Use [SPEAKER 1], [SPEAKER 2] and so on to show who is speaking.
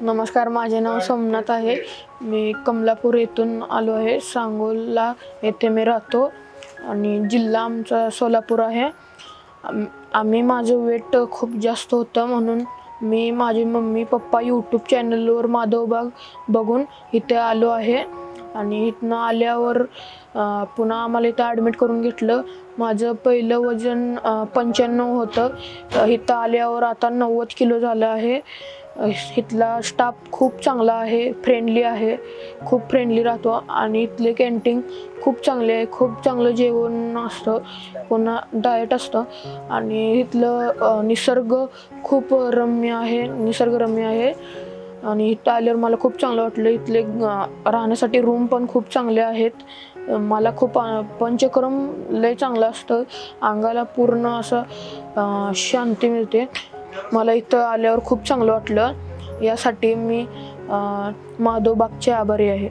[SPEAKER 1] नमस्कार, माझे नाव सोमनाथ आहे. मी कमलापूर येथून आलो आहे. सांगोला येथे मी राहतो आणि जिल्हा आमचा सोलापूर आहे. माझं वेट खूप जास्त होतं, म्हणून मी माझे मम्मी पप्पा यूट्यूब चॅनलवर माधव बाग बघून इथे आलो आहे. आणि इथनं आल्यावर पुन्हा आम्हाला इथं ॲडमिट करून घेतलं. माझं पहिलं वजन 95 होतं. इथं आल्यावर आता 90 किलो झालं आहे. इथला स्टाफ खूप चांगला आहे, फ्रेंडली आहे, खूप फ्रेंडली राहतो. आणि इथले कॅन्टीन खूप चांगले आहे, खूप चांगलं जेवण असतं, पुन्हा डाएट असतं. आणि इथलं निसर्ग खूप निसर्गरम्य आहे. आणि इथं आल्यावर मला खूप चांगलं वाटलं. इथले राहण्यासाठी रूम पण खूप चांगले आहेत. मला खूप पंचक्रम लय चांगलं असतं, अंगाला पूर्ण असं शांती मिळते. मला इथं आल्यावर खूप चांगलं वाटलं. यासाठी मी माधव बागचे आभारी आहे.